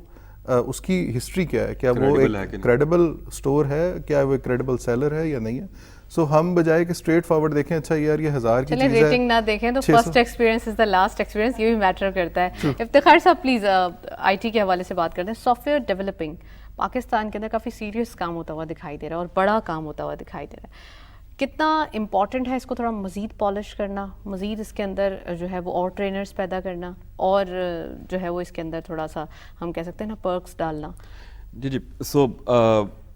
اس کی ہسٹری کیا ہے, کیا وہ ایک کریڈیبل اسٹور ہے, کیا وہ ایک کریڈیبل سیلر ہے یا نہیں ہے. سو ہم بجائے کہ اسٹریٹ فارورڈ دیکھیں اچھا یار یہ 1000 کی چیز ہے, ریٹنگ نہ دیکھیں تو first experience is the last experience, یہ بھی میٹر کرتا ہے. افتخار صاحب پلیز آئی ٹی کے حوالے سے بات کرتے ہیں. سافٹ ویئر ڈیولپنگ پاکستان کے اندر کافی سیریس کام ہوتا ہوا دکھائی دے رہا ہے اور بڑا کام ہوتا ہوا دکھائی دے رہا ہے. کتنا امپورٹنٹ ہے اس کو تھوڑا مزید پالش کرنا, مزید اس کے اندر جو ہے وہ اور ٹرینرز پیدا کرنا, اور جو ہے وہ اس کے اندر تھوڑا سا ہم کہہ سکتے ہیں نا پرکس ڈالنا؟ جی سو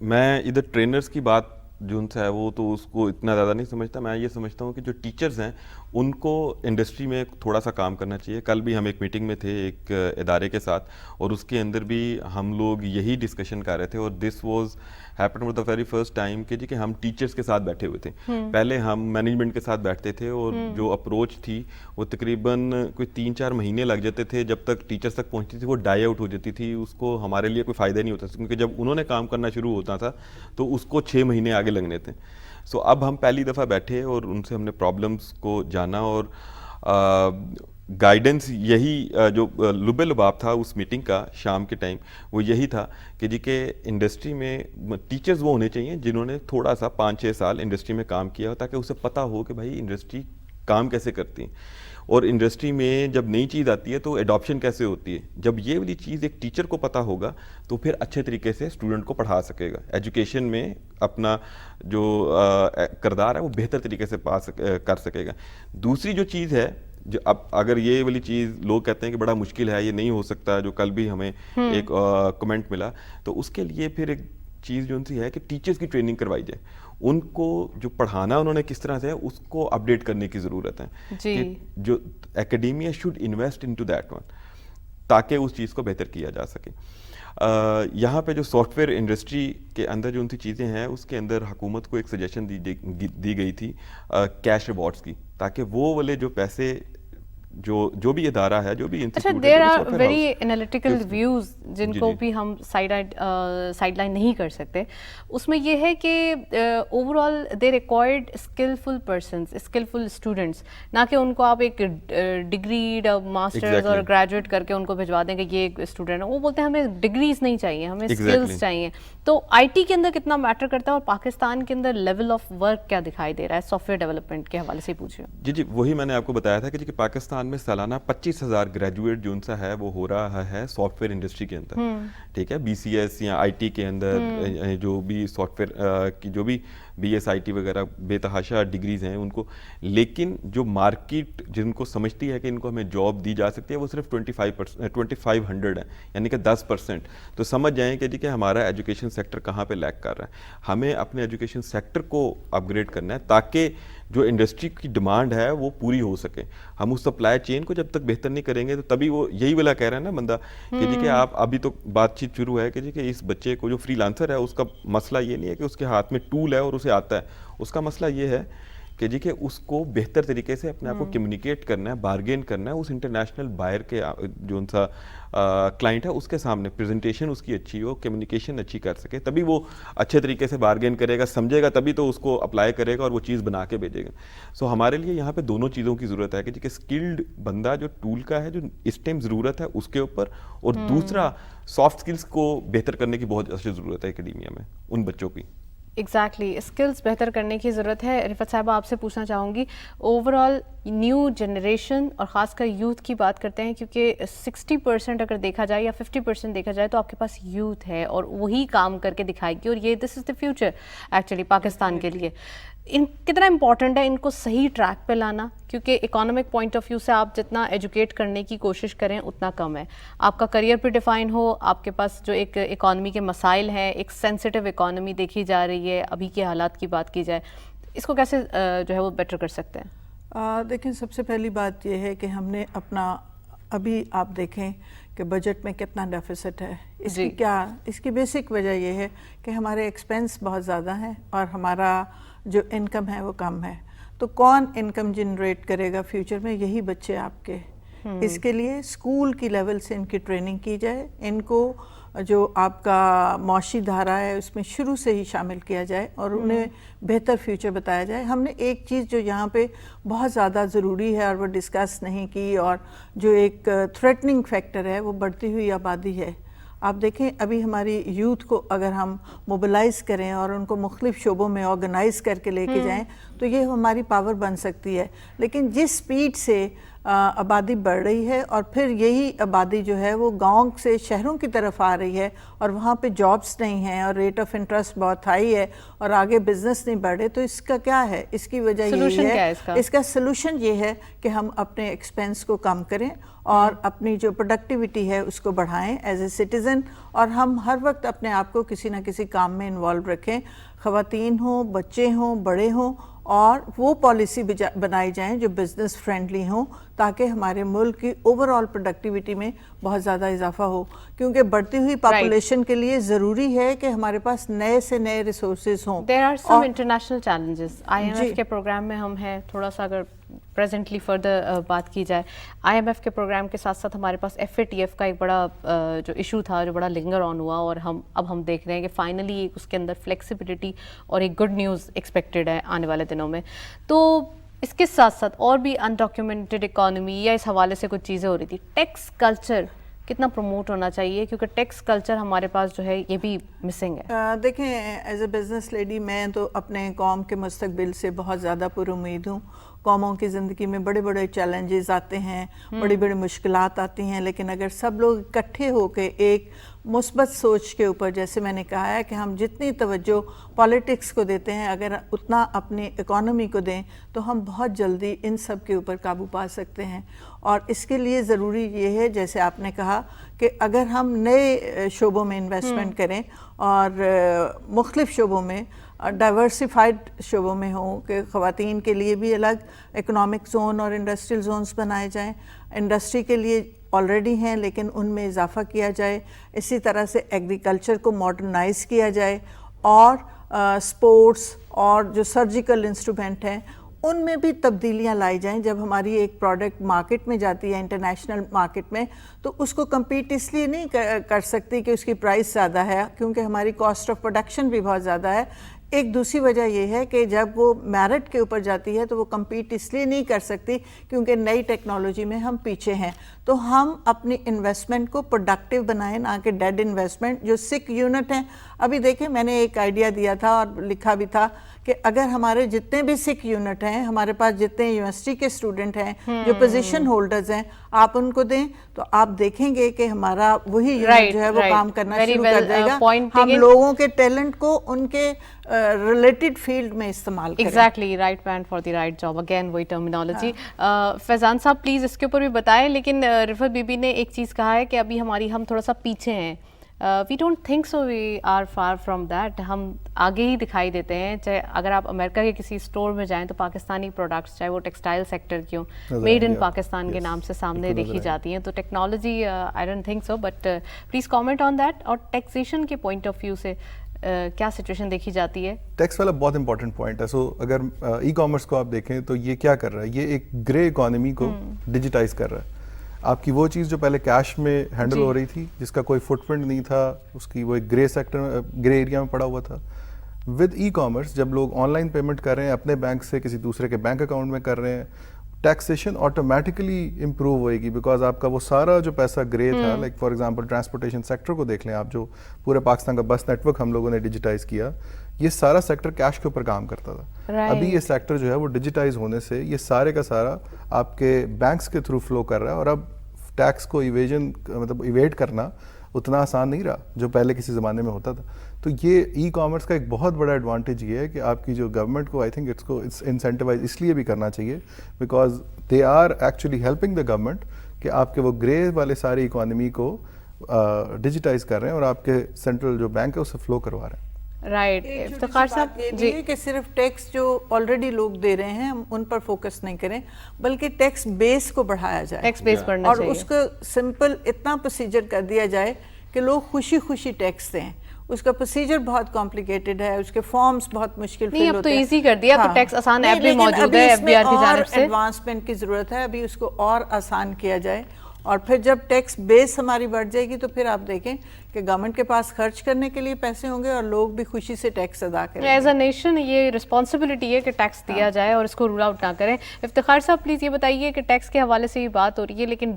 میں ادھر ٹرینرز کی بات جو ان سے ہے وہ تو اس کو اتنا زیادہ نہیں سمجھتا. میں یہ سمجھتا ہوں کہ جو ٹیچرز ہیں ان کو انڈسٹری میں تھوڑا سا کام کرنا چاہیے. کل بھی ہم ایک میٹنگ میں تھے ایک ادارے کے ساتھ, اور اس کے اندر بھی ہم لوگ یہی ڈسکشن کر رہے تھے, اور this was happen for the very first time کہ جی کہ ہم ٹیچرز کے ساتھ بیٹھے ہوئے تھے. پہلے ہم مینجمنٹ کے ساتھ بیٹھتے تھے, اور جو اپروچ تھی وہ تقریباً کوئی 3-4 مہینے لگ جاتے تھے جب تک ٹیچرز تک پہنچتی تھی, وہ ڈائی آؤٹ ہو جاتی تھی. اس کو ہمارے لیے کوئی فائدہ نہیں ہوتا تھا, کیونکہ جب انہوں نے کام کرنا شروع ہوتا تھا تو اس کو 6 مہینے آگے لگنے تھے. سو اب ہم پہلی دفعہ بیٹھے اور ان سے ہم نے پرابلمس کو جانا, اور گائیڈنس یہی جو لب لباب تھا اس میٹنگ کا شام کے ٹائم وہ یہی تھا کہ جی کہ انڈسٹری میں ٹیچرز وہ ہونے چاہیے جنہوں نے تھوڑا سا 5-6 سال انڈسٹری میں کام کیا ہو تاکہ اسے پتہ ہو کہ بھائی انڈسٹری کام کیسے کرتی ہیں اور انڈسٹری میں جب نئی چیز آتی ہے تو ایڈاپشن کیسے ہوتی ہے. جب یہ والی چیز ایک ٹیچر کو پتہ ہوگا تو پھر اچھے طریقے سے اسٹوڈنٹ کو پڑھا سکے گا, ایجوکیشن میں اپنا جو کردار ہے وہ بہتر طریقے سے کر سکے گا. دوسری جو چیز ہے جو اب اگر یہ والی چیز لوگ کہتے ہیں کہ بڑا مشکل ہے, یہ نہیں ہو سکتا, جو کل بھی ہمیں ایک کمنٹ ملا, تو اس کے لیے پھر ایک چیز جو ان سی ہے کہ ٹیچرز کی ٹریننگ کروائی جائے. ان کو جو پڑھانا انہوں نے کس طرح سے ہے اس کو اپڈیٹ کرنے کی ضرورت ہے کہ جو academia should invest into that one تاکہ اس چیز کو بہتر کیا جا سکے. یہاں پہ جو سافٹ ویئر انڈسٹری کے اندر جو ان سی چیزیں ہیں اس کے اندر حکومت کو ایک سجیشن دی گئی تھی کیش ریوارڈس کی, تاکہ وہ والے جو پیسے جو بھی ادارہ ہے جو بھی اچھا there are very analytical views جن کو بھی ہم سائڈ لائن نہیں کر سکتے. اس میں یہ ہے کہ overall they required skillful persons, skillful students, نہ کہ ان کو آپ ایک ڈگری ماسٹرز اور گریجویٹ کر کے ان کو بھجوا دیں کہ یہ ایک اسٹوڈنٹ ہے. وہ بولتے ہیں ہمیں ڈگریز نہیں چاہیے, ہمیں اسکلس چاہیے. تو آئی ٹی کے اندر کتنا میٹر کرتا ہے اور پاکستان کے اندر لیول آف ورک کیا دکھائی دے رہا ہے سافٹ ویئر ڈیولپمنٹ کے حوالے سے پوچھیں. جی وہی میں نے آپ کو بتایا تھا کہ پاکستان میں سالانہ 25,000 گریجویٹ جو ان سا ہے وہ ہو رہا ہے سافٹ ویئر انڈسٹری کے اندر, ٹھیک ہے, بی سی ایس یا آئی ٹی کے اندر جو بھی سافٹ ویئر کی جو بھی بی ایس آئی ٹی وغیرہ بے تحاشا ڈگریز ہیں ان کو. لیکن جو مارکیٹ جن کو سمجھتی ہے کہ ان کو ہمیں جاب دی جا سکتی ہے وہ صرف 2500 ہے, یعنی کہ 10%. تو سمجھ جائیں کہ جی کہ ہمارا ایجوکیشن سیکٹر کہاں پہ لیک کر رہا ہے. ہمیں اپنے ایجوکیشن سیکٹر کو اپ گریڈ کرنا ہے تاکہ جو انڈسٹری کی ڈیمانڈ ہے وہ پوری ہو سکے. ہم اس سپلائی چین کو جب تک بہتر نہیں کریں گے تو تبھی وہ یہی والا کہہ رہا ہے نا بندہ کہ جی کہ آپ ابھی تو بات چیت شروع ہے کہ جی کہ اس بچے کو جو فری لانسر ہے اس کا مسئلہ یہ نہیں ہے کہ اس کے ہاتھ میں ٹول ہے اور اسے آتا ہے. اس کا مسئلہ یہ ہے کہ جی کہ اس کو بہتر طریقے سے اپنے آپ کو کمیونیکیٹ کرنا ہے, بارگین کرنا ہے اس انٹرنیشنل بائر کے جو ان سا کلائنٹ ہے اس کے سامنے, پریزنٹیشن اس کی اچھی ہو, کمیونیکیشن اچھی کر سکے, تبھی وہ اچھے طریقے سے بارگین کرے گا, سمجھے گا, تبھی تو اس کو اپلائی کرے گا اور وہ چیز بنا کے بھیجے گا. سو ہمارے لیے یہاں پہ دونوں چیزوں کی ضرورت ہے کہ جی کہ اسکلڈ بندہ جو ٹول کا ہے جو اس ٹائم ضرورت ہے اس کے اوپر, اور دوسرا سافٹ اسکلس کو بہتر کرنے کی بہت اچھی ضرورت ہے اکیڈیمیا میں ان بچوں کی. ایگزیکٹلی اسکلس بہتر کرنے کی ضرورت ہے. رفت صاحبہ آپ سے پوچھنا چاہوں گی اوور آل نیو جنریشن اور خاص کر یوتھ کی بات کرتے ہیں کیونکہ 60% اگر دیکھا جائے یا 50% دیکھا جائے تو آپ کے پاس یوتھ ہے اور وہی کام کر کے دکھائے گی, اور یہ دس از دا فیوچر ایکچولی پاکستان کے لیے. ان کتنا امپورٹنٹ ہے ان کو صحیح ٹریک پہ لانا, کیونکہ اکانومک پوائنٹ آف ویو سے آپ جتنا ایجوکیٹ کرنے کی کوشش کریں اتنا کم ہے. آپ کا کریئر پہ ڈیفائن ہو, آپ کے پاس جو ایک اکانومی کے مسائل ہیں, ایک سینسٹیو اکانومی دیکھی جا رہی ہے, ابھی کے حالات کی بات کی جائے, اس کو کیسے جو ہے وہ بیٹر کر سکتے ہیں؟ دیکھیں سب سے پہلی بات یہ ہے کہ ہم نے اپنا ابھی آپ دیکھیں کہ بجٹ میں کتنا ڈیفیسٹ ہے. اس کی بیسک وجہ یہ ہے کہ ہمارے ایکسپینس بہت زیادہ ہیں اور ہمارا جو انکم ہے وہ کم ہے. تو کون انکم جنریٹ کرے گا فیوچر میں؟ یہی بچے آپ کے. اس کے لیے اسکول کی لیول سے ان کی ٹریننگ کی جائے, ان کو جو آپ کا معاشی دھارا ہے اس میں شروع سے ہی شامل کیا جائے اور انہیں بہتر فیوچر بتایا جائے. ہم نے ایک چیز جو یہاں پہ بہت زیادہ ضروری ہے اور وہ ڈسکس نہیں کی, اور جو ایک تھریٹننگ فیکٹر ہے, وہ بڑھتی ہوئی آبادی ہے. آپ دیکھیں ابھی ہماری یوتھ کو اگر ہم موبلائز کریں اور ان کو مختلف شعبوں میں آرگنائز کر کے لے کے جائیں تو یہ ہماری پاور بن سکتی ہے. لیکن جس سپیڈ سے آبادی بڑھ رہی ہے اور پھر یہی آبادی جو ہے وہ گاؤں سے شہروں کی طرف آ رہی ہے اور وہاں پہ جابس نہیں ہیں اور ریٹ آف انٹرسٹ بہت ہائی ہے اور آگے بزنس نہیں بڑھ رہے, تو اس کا کیا ہے؟ اس کی وجہ یہی ہے, اس کا سلوشن یہ ہے کہ ہم اپنے ایکسپینس کو کم کریں اور اپنی جو پروڈکٹیوٹی ہے اس کو بڑھائیں ایز اے سٹیزن, اور ہم ہر وقت اپنے آپ کو کسی نہ کسی کام میں انوالو رکھیں, خواتین ہوں, بچے ہوں, بڑے ہوں, اور وہ پالیسی بنائی جائیں جو بزنس فرینڈلی ہوں تاکہ ہمارے ملک کی اوور آل پروڈکٹیوٹی میں بہت زیادہ اضافہ ہو. کیونکہ بڑھتی ہوئی پاپولیشن کے لیے ضروری ہے کہ ہمارے پاس نئے سے نئے ریسورسز ہوں. There are some international challenges. I am F کے پروگرام میں ہم ہیں, تھوڑا سا اگر پریزنٹلی فردر بات کی جائے, آئی ایم ایف کے پروگرام کے ساتھ ساتھ ہمارے پاس ایف اے ٹی ایف کا ایک بڑا جو ایشو تھا جو بڑا لنگر آن ہوا, اور اب ہم دیکھ رہے ہیں کہ فائنلی اس کے اندر فلیکسیبلٹی اور ایک گڈ نیوز ایکسپیکٹڈ ہے آنے والے دنوں میں. تو اس کے ساتھ ساتھ اور بھی انڈاکیومنٹڈ اکانومی یا اس حوالے سے کچھ چیزیں ہو رہی تھی. ٹیکس کلچر کتنا پروموٹ ہونا چاہیے کیونکہ ٹیکس کلچر ہمارے پاس جو ہے یہ بھی مسنگ ہے. دیکھیں ایز اے بزنس لیڈی میں تو اپنے قوم کے مستقبل سے بہت زیادہ پر امید ہوں. قوموں کی زندگی میں بڑے بڑے چیلنجز آتے ہیں, بڑی بڑی مشکلات آتی ہیں, لیکن اگر سب لوگ اکٹھے ہو کے ایک مثبت سوچ کے اوپر, جیسے میں نے کہا ہے کہ ہم جتنی توجہ پالیٹکس کو دیتے ہیں اگر اتنا اپنی اکانومی کو دیں تو ہم بہت جلدی ان سب کے اوپر قابو پا سکتے ہیں. اور اس کے لیے ضروری یہ ہے جیسے آپ نے کہا کہ اگر ہم نئے شعبوں میں انویسٹمنٹ کریں اور مختلف شعبوں میں ڈائیورسیفائڈ شعبوں میں ہوں کہ خواتین کے لیے بھی الگ اکنامک زون اور انڈسٹریل زونز بنائے جائیں, انڈسٹری کے لیے آلریڈی ہیں لیکن ان میں اضافہ کیا جائے, اسی طرح سے ایگریکلچر کو ماڈرنائز کیا جائے, اور سپورٹس اور جو سرجیکل انسٹرومنٹ ہیں ان میں بھی تبدیلیاں لائی جائیں. جب ہماری ایک پروڈکٹ مارکیٹ میں جاتی ہے انٹرنیشنل مارکیٹ میں تو اس کو کمپیٹ اس لیے نہیں کر سکتی کہ اس کی پرائس زیادہ ہے, کیونکہ ہماری کاسٹ آف پروڈکشن بھی بہت زیادہ ہے. ایک دوسری وجہ یہ ہے کہ جب وہ میرٹ کے اوپر جاتی ہے تو وہ کمپیٹ اس لیے نہیں کر سکتی کیونکہ نئی ٹیکنالوجی میں ہم پیچھے ہیں. تو ہم اپنی انویسٹمنٹ کو پروڈکٹیو بنائیں, نہ کہ ڈیڈ انویسٹمنٹ. جو سک یونٹ ہیں, ابھی دیکھیں میں نے ایک آئیڈیا دیا تھا اور لکھا بھی تھا کہ اگر ہمارے جتنے بھی سک یونٹ ہیں, ہمارے پاس جتنے یونیورسٹی کے اسٹوڈنٹ ہیں جو پوزیشن ہولڈرز ہیں, آپ ان کو دیں تو آپ دیکھیں گے کہ ہمارا وہی یونٹ جو ہے وہ کام کرنا شروع کر دے گا. ہم لوگوں کے ٹیلنٹ کو ان کے ریلیٹڈ فیلڈ میں استعمال کریں. Exactly, right man for the right job, again وہی ٹرمینالوجی. فیضان صاحب پلیز اس کے اوپر بھی بتائیں. لیکن رفعت بی بی نے ایک چیز کہا ہے کہ ابھی ہم تھوڑا سا پیچھے ہیں. We don't think so, we are far from that. ہم آگے ہی دکھائی دیتے ہیں. چاہے اگر آپ امریکہ کے کسی اسٹور میں جائیں تو پاکستانی پروڈکٹس, چاہے وہ ٹیکسٹائل سیکٹر کی ہوں, میڈ ان پاکستان کے نام سے سامنے دیکھی جاتی ہیں. تو technology I don't think so, but please comment on that. اور ٹیکسیشن کے پوائنٹ آف ویو سے کیا سچویشن دیکھی جاتی ہے؟ ٹیکس والا بہت امپورٹنٹ پوائنٹ ہے. سو اگر ای کامرس کو آپ دیکھیں تو یہ کیا کر رہا ہے, یہ ایک گرے اکانومی کو ڈیجیٹائز کر رہا ہے. آپ کی وہ چیز جو پہلے کیش میں ہینڈل ہو رہی تھی, جس کا کوئی فٹ پرنٹ نہیں تھا, اس کی وہ ایک گرے سیکٹر, گرے ایریا میں پڑا ہوا تھا. ود ای کامرس جب لوگ آن لائن پیمنٹ کر رہے ہیں اپنے بینک سے کسی دوسرے کے بینک اکاؤنٹ میں کر رہے ہیں, ٹیکسیشن آٹومیٹکلی امپروو ہوئے گی, بیکاز آپ کا وہ سارا جو پیسہ گرے تھا, like for example transportation sector کو دیکھ لیں آپ, جو پورے پاکستان کا بس نیٹ ورک ہم لوگوں نے ڈیجیٹائز کیا, یہ سارا سیکٹر کیش کے اوپر کام کرتا تھا. ابھی یہ سیکٹر جو ہے وہ ڈیجیٹائز ہونے سے یہ سارے کا سارا آپ کے بینکس کے تھرو فلو کر رہا ہے. اور اب ٹیکس کو ایویڈ کرنا اتنا آسان نہیں رہا جو پہلے کسی زمانے میں ہوتا تھا. تو یہ ای کامرس کا ایک بہت بڑا ایڈوانٹیج یہ ہے کہ آپ کی جو گورنمنٹ کو آئی تھنک اٹس انسینٹیوائز اس لیے بھی کرنا چاہیے because they are actually helping the government کہ آپ کے وہ گرے والے ساری اکانومی کو ڈیجیٹائز کر رہے ہیں اور آپ کے سینٹرل جو بینک ہے اسے فلو کروا رہے ہیں. رائٹ. افتخار صاحب جی, کہ صرف ٹیکس جو آلریڈی لوگ دے رہے ہیں ہم ان پر فوکس نہیں کریں, بلکہ ٹیکس بیس کو بڑھایا جائے, ٹیکس بیس بڑھنا اور چاہیے. اس کو سمپل اتنا پروسیجر کر دیا جائے کہ لوگ خوشی خوشی ٹیکس دیں. اس کا پروسیجر بہت کمپلیکیٹڈ ہے, اس کے فارمز بہت مشکل فیل ہوتے ہیں. اب تو ایزی کر دیا, اب تو ٹیکس آسان ایپ بھی موجود ہے ایف بی آر کی جانب سے. ایڈوانسمنٹ کی ضرورت ہے, ابھی اس کو اور آسان کیا جائے. اور پھر جب ٹیکس بیس ہماری بڑھ جائے گی تو پھر آپ دیکھیں کہ گورنمنٹ کے پاس خرچ کرنے کے لیے پیسے ہوں گے اور لوگ بھی خوشی سے ٹیکس ادا کریں گے. ایز اے نیشن یہ رسپانسبلٹی ہے کہ ٹیکس دیا جائے اور اس کو رول آؤٹ نہ کریں. افتخار صاحب پلیز یہ بتائیے کہ ٹیکس کے حوالے سے یہ بات ہو رہی ہے, لیکن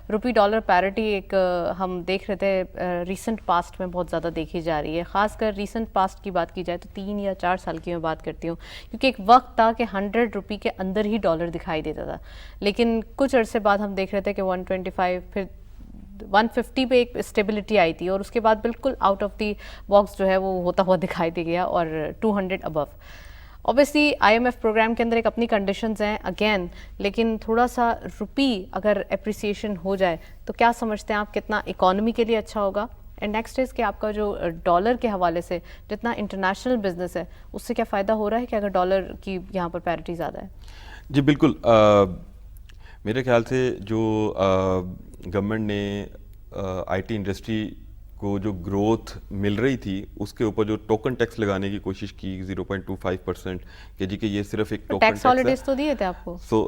روپی ڈالر پیرٹی ایک ہم دیکھ رہے تھے ریسنٹ پاسٹ میں بہت زیادہ دیکھی جا رہی ہے. خاص کر ریسنٹ پاسٹ کی بات کی جائے تو 3 یا 4 سال کی میں بات کرتی ہوں, کیونکہ ایک وقت تھا کہ 100 روپی کے اندر ہی ڈالر دکھائی دیتا تھا, لیکن کچھ عرصے بعد ہم دیکھ رہے تھے کہ 125 پھر 150 پہ ایک اسٹیبلٹی آئی تھی, اور اس کے بعد بالکل آؤٹ آف دی باکس جو ہے وہ ہوتا ہوا دکھائی دے گیا, اور 200 ابو. Obviously I M F program کے اندر ایک اپنی کنڈیشنز ہیں اگین, لیکن تھوڑا سا روپی اگر اپریسیشن ہو جائے تو کیا سمجھتے ہیں آپ کتنا اکانومی کے لیے اچھا ہوگا؟ اینڈ نیکسٹ از کہ آپ کا جو ڈالر کے حوالے سے جتنا انٹرنیشنل بزنس ہے اس سے کیا فائدہ ہو رہا ہے کہ اگر ڈالر کی یہاں پر پیرٹی زیادہ ہے؟ جی بالکل, میرے خیال سے جو گورنمنٹ نے آئی ٹی انڈسٹری کو جو گروتھ مل رہی تھی اس کے اوپر جو ٹوکن ٹیکس لگانے کی کوشش کی 0.25% کہ جی کہ یہ صرف ایک ٹوکن ٹیکس ہالیڈیز تو دیے تھے آپ کو. سو